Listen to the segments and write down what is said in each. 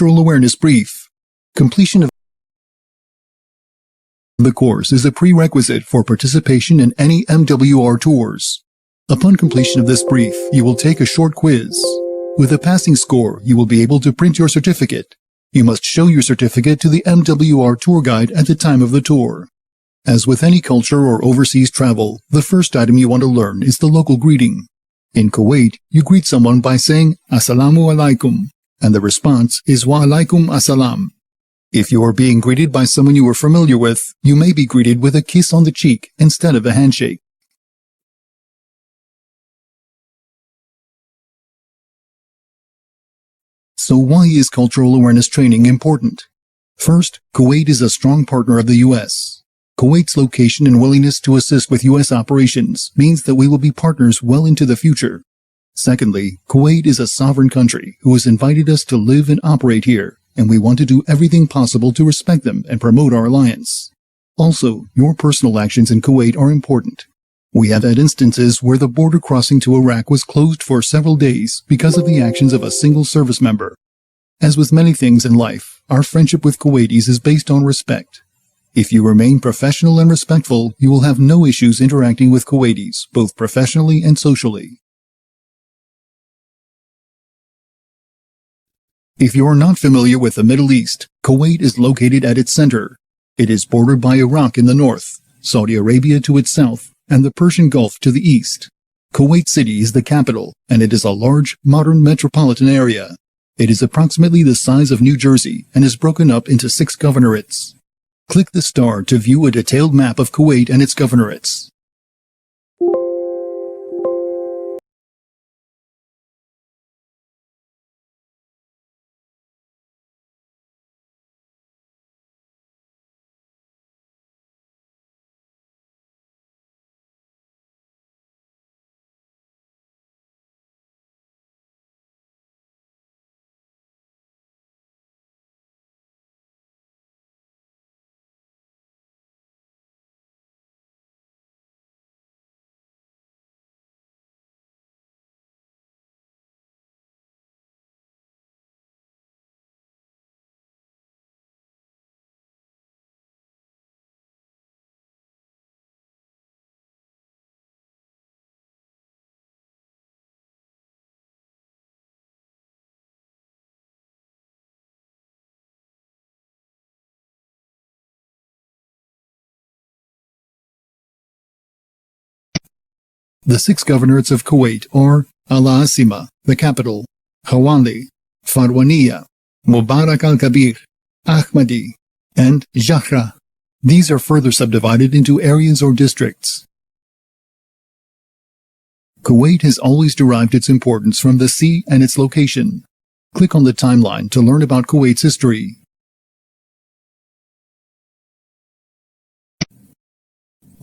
Cultural Awareness Brief. Completion of the course is a prerequisite for participation in any MWR tours. Upon completion of this brief, you will take a short quiz. With a passing score, you will be able to print your certificate. You must show your certificate to the MWR tour guide at the time of the tour. As with any culture or overseas travel, the first item you want to learn is the local greeting. In Kuwait, you greet someone by saying Assalamu alaikum, and the response is Wa alaikum assalam. If you are being greeted by someone you are familiar with, you may be greeted with a kiss on the cheek instead of a handshake. So why is cultural awareness training important? First, Kuwait is a strong partner of the U.S. Kuwait's location and willingness to assist with U.S. operations means that we will be partners well into the future. Secondly, Kuwait is a sovereign country who has invited us to live and operate here, and we want to do everything possible to respect them and promote our alliance. Also, your personal actions in Kuwait are important. We have had instances where the border crossing to Iraq was closed for several days because of the actions of a single service member. As with many things in life, our friendship with Kuwaitis is based on respect. If you remain professional and respectful, you will have no issues interacting with Kuwaitis, both professionally and socially. If you are not familiar with the Middle East, Kuwait is located at its center. It is bordered by Iraq in the north, Saudi Arabia to its south, and the Persian Gulf to the east. Kuwait City is the capital, and it is a large, modern metropolitan area. It is approximately the size of New Jersey and is broken up into 6 governorates. Click the star to view a detailed map of Kuwait and its governorates. The 6 governorates of Kuwait are Al-Asima, the capital, Hawali, Farwaniya, Mubarak al-Kabir, Ahmadi, and Jahra. These are further subdivided into areas or districts. Kuwait has always derived its importance from the sea and its location. Click on the timeline to learn about Kuwait's history.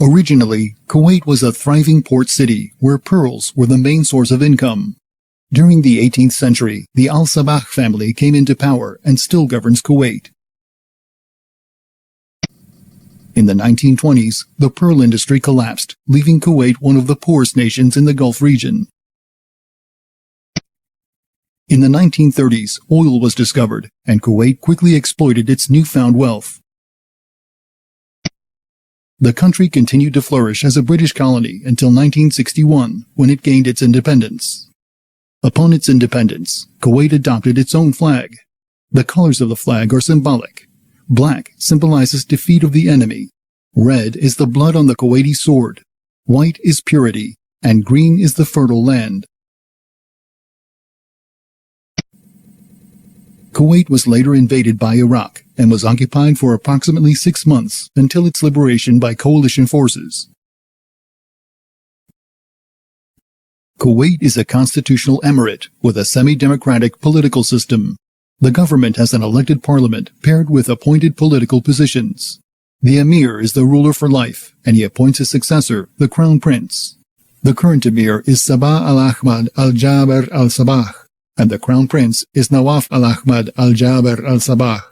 Originally, Kuwait was a thriving port city where pearls were the main source of income. During the 18th century, the Al-Sabah family came into power and still governs Kuwait. In the 1920s, the pearl industry collapsed, leaving Kuwait one of the poorest nations in the Gulf region. In the 1930s, oil was discovered, and Kuwait quickly exploited its newfound wealth. The country continued to flourish as a British colony until 1961, when it gained its independence. Upon its independence, Kuwait adopted its own flag. The colors of the flag are symbolic. Black symbolizes defeat of the enemy. Red is the blood on the Kuwaiti sword. White is purity, and green is the fertile land. Kuwait was later invaded by Iraq and was occupied for approximately 6 months until its liberation by coalition forces. Kuwait is a constitutional emirate with a semi-democratic political system. The government has an elected parliament paired with appointed political positions. The emir is the ruler for life, and he appoints his successor, the crown prince. The current emir is Sabah al-Ahmad al-Jaber al-Sabah, and the crown prince is Nawaf al-Ahmad al-Jaber al-Sabah.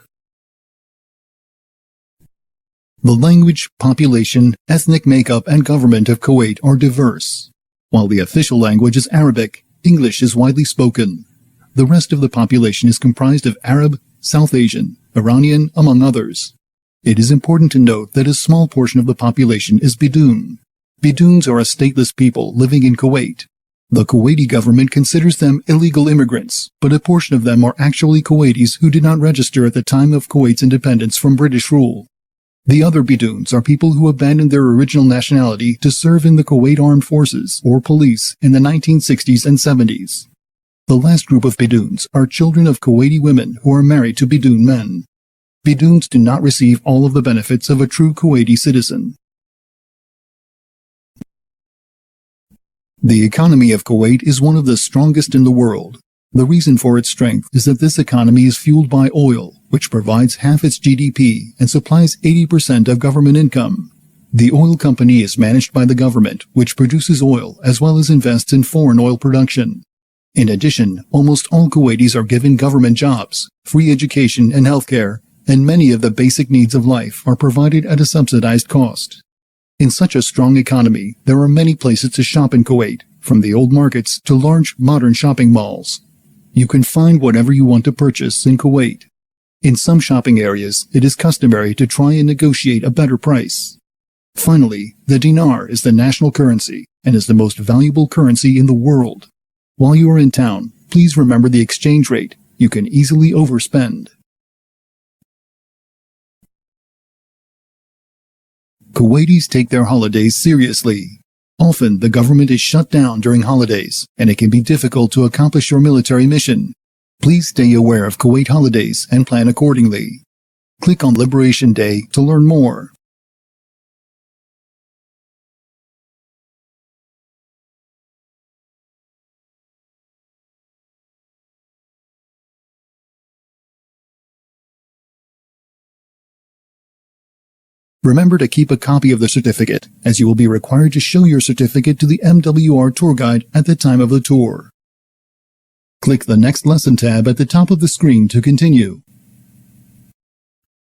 The language, population, ethnic makeup, and government of Kuwait are diverse. While the official language is Arabic, English is widely spoken. The rest of the population is comprised of Arab, South Asian, Iranian, among others. It is important to note that a small portion of the population is Bidoon. Bidoons are a stateless people living in Kuwait. The Kuwaiti government considers them illegal immigrants, but a portion of them are actually Kuwaitis who did not register at the time of Kuwait's independence from British rule. The other Bidoons are people who abandoned their original nationality to serve in the Kuwait Armed Forces or police in the 1960s and 70s. The last group of Bidoons are children of Kuwaiti women who are married to Bidoon men. Bidoons do not receive all of the benefits of a true Kuwaiti citizen. The economy of Kuwait is one of the strongest in the world. The reason for its strength is that this economy is fueled by oil, which provides half its GDP and supplies 80% of government income. The oil company is managed by the government, which produces oil as well as invests in foreign oil production. In addition, almost all Kuwaitis are given government jobs, free education and healthcare, and many of the basic needs of life are provided at a subsidized cost. In such a strong economy, there are many places to shop in Kuwait, from the old markets to large modern shopping malls. You can find whatever you want to purchase in Kuwait. In some shopping areas, it is customary to try and negotiate a better price. Finally, the dinar is the national currency and is the most valuable currency in the world. While you are in town, please remember the exchange rate. You can easily overspend. Kuwaitis take their holidays seriously. Often, the government is shut down during holidays, and it can be difficult to accomplish your military mission. Please stay aware of Kuwait holidays and plan accordingly. Click on Liberation Day to learn more. Remember to keep a copy of the certificate, as you will be required to show your certificate to the MWR tour guide at the time of the tour. Click the Next Lesson tab at the top of the screen to continue.